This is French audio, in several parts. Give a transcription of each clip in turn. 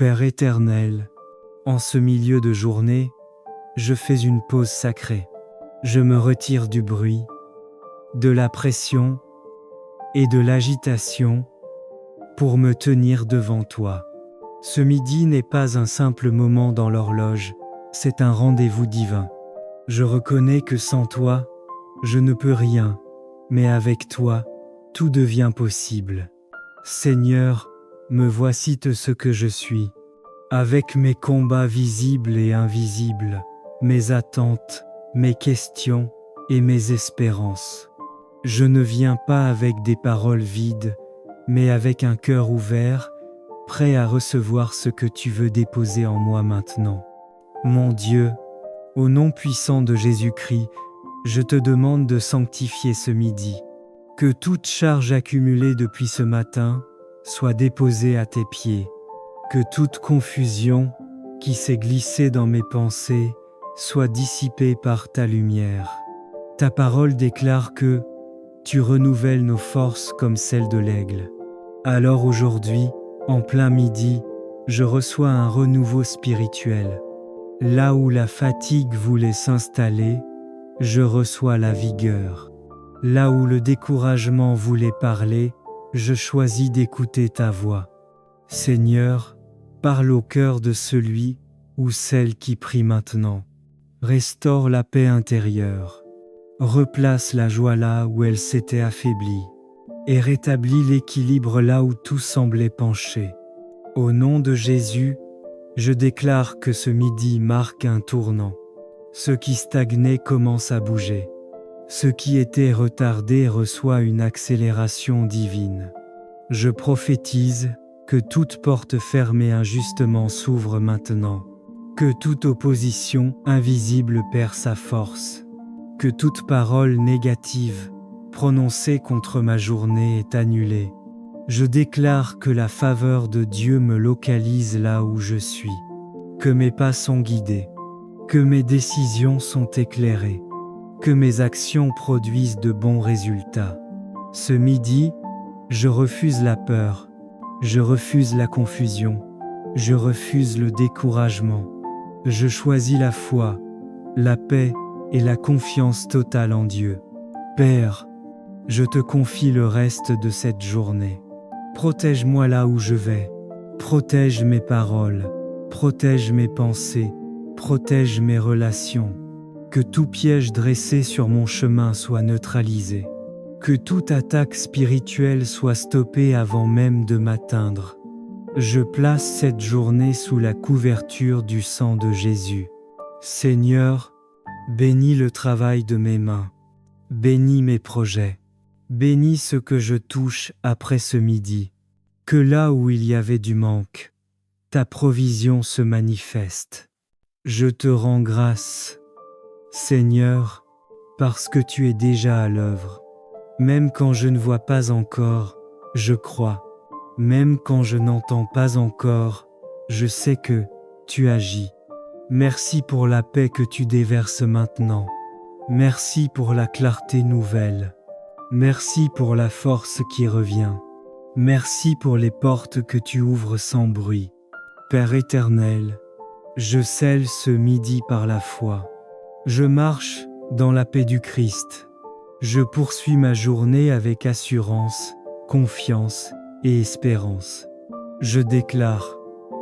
Père éternel, en ce milieu de journée, je fais une pause sacrée. Je me retire du bruit, de la pression et de l'agitation pour me tenir devant toi. Ce midi n'est pas un simple moment dans l'horloge, c'est un rendez-vous divin. Je reconnais que sans toi, je ne peux rien, mais avec toi, tout devient possible. Seigneur, me voici ce que je suis, avec mes combats visibles et invisibles, mes attentes, mes questions et mes espérances. Je ne viens pas avec des paroles vides, mais avec un cœur ouvert, prêt à recevoir ce que tu veux déposer en moi maintenant. Mon Dieu, au nom puissant de Jésus-Christ, je te demande de sanctifier ce midi. Que toute charge accumulée depuis ce matin soit déposée à tes pieds. Que toute confusion qui s'est glissée dans mes pensées soit dissipée par ta lumière. Ta parole déclare que tu renouvelles nos forces comme celles de l'aigle. Alors aujourd'hui, en plein midi, je reçois un renouveau spirituel. Là où la fatigue voulait s'installer, je reçois la vigueur. Là où le découragement voulait parler, je choisis d'écouter ta voix. Seigneur, parle au cœur de celui ou celle qui prie maintenant. Restaure la paix intérieure. Replace la joie là où elle s'était affaiblie. Et rétablis l'équilibre là où tout semblait pencher. Au nom de Jésus, je déclare que ce midi marque un tournant. Ce qui stagnait commence à bouger. Ce qui était retardé reçoit une accélération divine. Je prophétise que toute porte fermée injustement s'ouvre maintenant. Que toute opposition invisible perd sa force. Que toute parole négative prononcée contre ma journée est annulée. Je déclare que la faveur de Dieu me localise là où je suis. Que mes pas sont guidés. Que mes décisions sont éclairées. Que mes actions produisent de bons résultats. Ce midi, je refuse la peur. Je refuse la confusion. Je refuse le découragement. Je choisis la foi, la paix et la confiance totale en Dieu. Père, je te confie le reste de cette journée. Protège-moi là où je vais. Protège mes paroles. Protège mes pensées. Protège mes relations. Que tout piège dressé sur mon chemin soit neutralisé. Que toute attaque spirituelle soit stoppée avant même de m'atteindre. Je place cette journée sous la couverture du sang de Jésus. Seigneur, bénis le travail de mes mains. Bénis mes projets. Bénis ce que je touche après ce midi. Que là où il y avait du manque, ta provision se manifeste. Je te rends grâce, Seigneur, parce que tu es déjà à l'œuvre. Même quand je ne vois pas encore, je crois. Même quand je n'entends pas encore, je sais que tu agis. Merci pour la paix que tu déverses maintenant. Merci pour la clarté nouvelle. Merci pour la force qui revient. Merci pour les portes que tu ouvres sans bruit. Père éternel, je scelle ce midi par la foi. Je marche dans la paix du Christ. Je poursuis ma journée avec assurance, confiance et espérance. Je déclare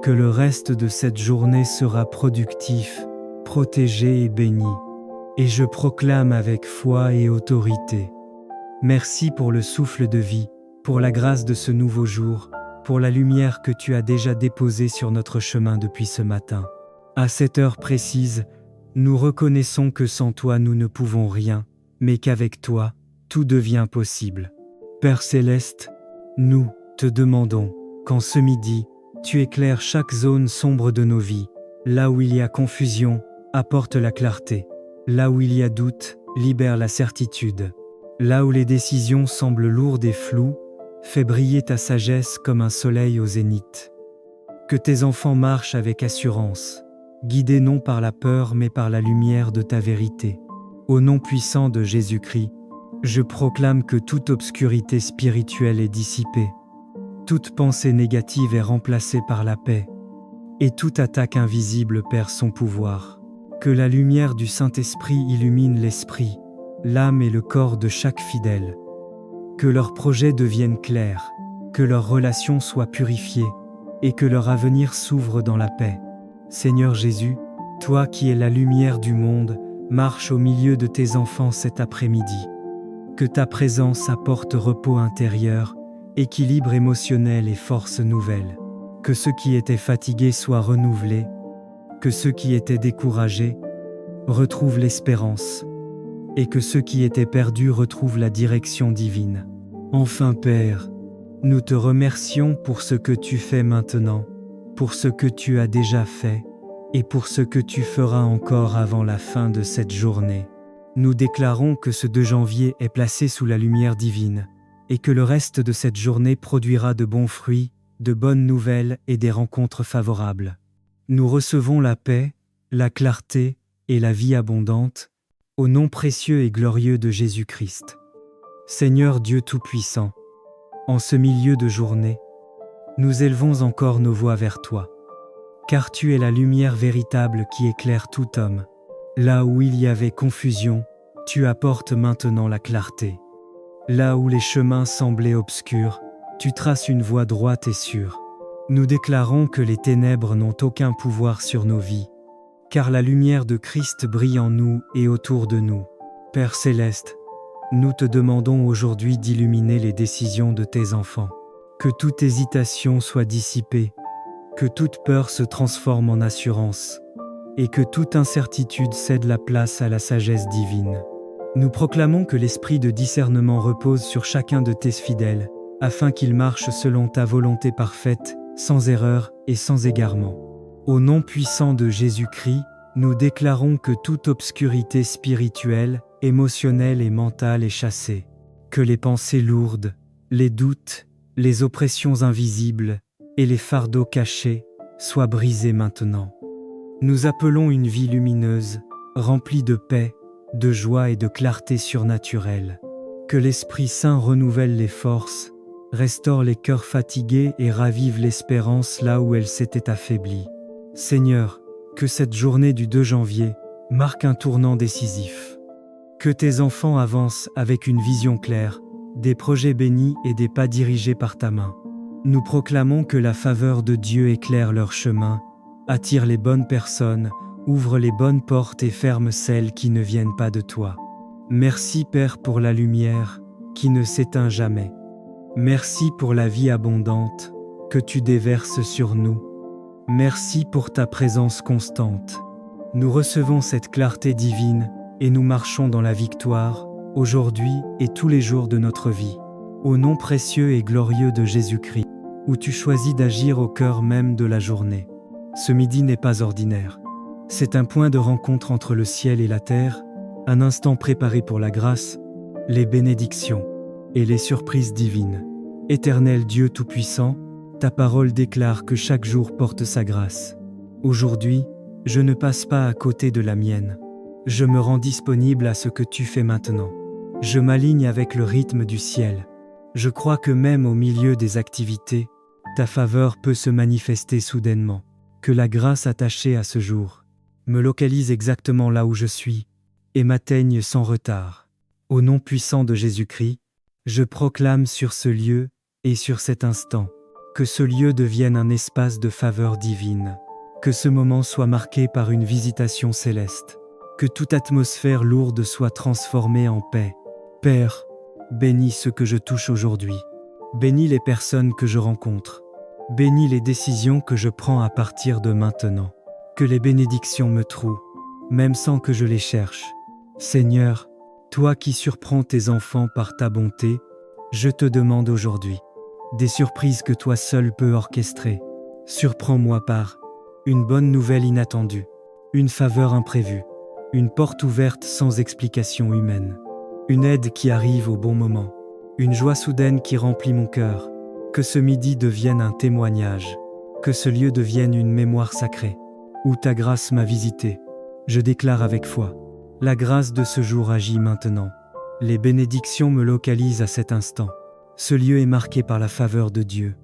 que le reste de cette journée sera productif, protégé et béni. Et je proclame avec foi et autorité. Merci pour le souffle de vie, pour la grâce de ce nouveau jour, pour la lumière que tu as déjà déposée sur notre chemin depuis ce matin. À cette heure précise, nous reconnaissons que sans toi nous ne pouvons rien, mais qu'avec toi, tout devient possible. Père céleste, nous te demandons qu'en ce midi, tu éclaires chaque zone sombre de nos vies. Là où il y a confusion, apporte la clarté. Là où il y a doute, libère la certitude. Là où les décisions semblent lourdes et floues, fais briller ta sagesse comme un soleil au zénith. Que tes enfants marchent avec assurance, guidés non par la peur mais par la lumière de ta vérité. Au nom puissant de Jésus-Christ, je proclame que toute obscurité spirituelle est dissipée. Toute pensée négative est remplacée par la paix. et toute attaque invisible perd son pouvoir. Que la lumière du Saint-Esprit illumine l'esprit, l'âme et le corps de chaque fidèle. Que leurs projets deviennent clairs, que leurs relations soient purifiées, et que leur avenir s'ouvre dans la paix. Seigneur Jésus, toi qui es la lumière du monde, marche au milieu de tes enfants cet après-midi. Que ta présence apporte repos intérieur, équilibre émotionnel et force nouvelle. Que ceux qui étaient fatigués soient renouvelés, que ceux qui étaient découragés retrouvent l'espérance, et que ceux qui étaient perdus retrouvent la direction divine. Enfin Père, nous te remercions pour ce que tu fais maintenant, pour ce que tu as déjà fait, et pour ce que tu feras encore avant la fin de cette journée. Nous déclarons que ce 2 janvier est placé sous la lumière divine, et que le reste de cette journée produira de bons fruits, de bonnes nouvelles et des rencontres favorables. Nous recevons la paix, la clarté et la vie abondante, au nom précieux et glorieux de Jésus-Christ. Seigneur Dieu Tout-Puissant, en ce milieu de journée, nous élevons encore nos voix vers toi, car tu es la lumière véritable qui éclaire tout homme. Là où il y avait confusion, tu apportes maintenant la clarté. Là où les chemins semblaient obscurs, tu traces une voie droite et sûre. Nous déclarons que les ténèbres n'ont aucun pouvoir sur nos vies, car la lumière de Christ brille en nous et autour de nous. Père Céleste, nous te demandons aujourd'hui d'illuminer les décisions de tes enfants. Que toute hésitation soit dissipée, que toute peur se transforme en assurance, et que toute incertitude cède la place à la sagesse divine. Nous proclamons que l'esprit de discernement repose sur chacun de tes fidèles, afin qu'ils marchent selon ta volonté parfaite, sans erreur et sans égarement. Au nom puissant de Jésus-Christ, nous déclarons que toute obscurité spirituelle, émotionnelle et mentale est chassée. Que les pensées lourdes, les doutes, les oppressions invisibles et les fardeaux cachés soient brisés maintenant. Nous appelons une vie lumineuse, remplie de paix, de joie et de clarté surnaturelle. Que l'Esprit Saint renouvelle les forces, restaure les cœurs fatigués et ravive l'espérance là où elle s'était affaiblie. Seigneur, que cette journée du 2 janvier marque un tournant décisif. Que tes enfants avancent avec une vision claire, des projets bénis et des pas dirigés par ta main. Nous proclamons que la faveur de Dieu éclaire leur chemin, attire les bonnes personnes, ouvre les bonnes portes et ferme celles qui ne viennent pas de toi. Merci Père pour la lumière qui ne s'éteint jamais. Merci pour la vie abondante que tu déverses sur nous. Merci pour ta présence constante. Nous recevons cette clarté divine et nous marchons dans la victoire, aujourd'hui et tous les jours de notre vie. Au nom précieux et glorieux de Jésus-Christ, où tu choisis d'agir au cœur même de la journée. Ce midi n'est pas ordinaire. C'est un point de rencontre entre le ciel et la terre, un instant préparé pour la grâce, les bénédictions et les surprises divines. Éternel Dieu Tout-Puissant, ta parole déclare que chaque jour porte sa grâce. Aujourd'hui, je ne passe pas à côté de la mienne. Je me rends disponible à ce que tu fais maintenant. Je m'aligne avec le rythme du ciel. Je crois que même au milieu des activités, ta faveur peut se manifester soudainement. Que la grâce attachée à ce jour me localise exactement là où je suis et m'atteigne sans retard. Au nom puissant de Jésus-Christ, je proclame sur ce lieu et sur cet instant que ce lieu devienne un espace de faveur divine, que ce moment soit marqué par une visitation céleste, que toute atmosphère lourde soit transformée en paix. Père, bénis ce que je touche aujourd'hui, bénis les personnes que je rencontre, bénis les décisions que je prends à partir de maintenant. Que les bénédictions me trouent, même sans que je les cherche. Seigneur, toi qui surprends tes enfants par ta bonté, je te demande aujourd'hui des surprises que toi seul peux orchestrer. Surprends-moi par une bonne nouvelle inattendue, une faveur imprévue, une porte ouverte sans explication humaine, une aide qui arrive au bon moment, une joie soudaine qui remplit mon cœur. Que ce midi devienne un témoignage, que ce lieu devienne une mémoire sacrée, où ta grâce m'a visité. Je déclare avec foi, la grâce de ce jour agit maintenant. Les bénédictions me localisent à cet instant. Ce lieu est marqué par la faveur de Dieu.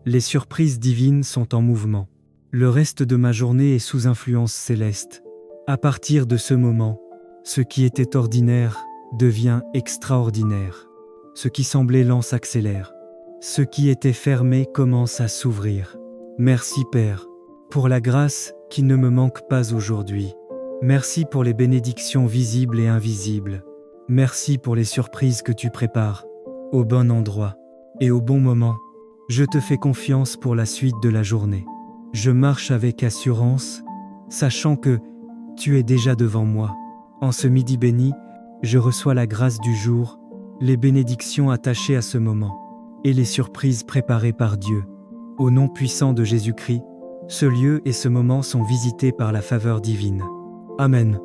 Les surprises divines sont en mouvement. Le reste de ma journée est sous influence céleste. À partir de ce moment, ce qui était ordinaire devient extraordinaire. Ce qui semblait lent s'accélère. Ce qui était fermé commence à s'ouvrir. Merci Père, pour la grâce qui ne me manque pas aujourd'hui. Merci pour les bénédictions visibles et invisibles. Merci pour les surprises que tu prépares, au bon endroit et au bon moment. Je te fais confiance pour la suite de la journée. Je marche avec assurance, sachant que tu es déjà devant moi. En ce midi béni, je reçois la grâce du jour, les bénédictions attachées à ce moment, et les surprises préparées par Dieu. Au nom puissant de Jésus-Christ, ce lieu et ce moment sont visités par la faveur divine. Amen.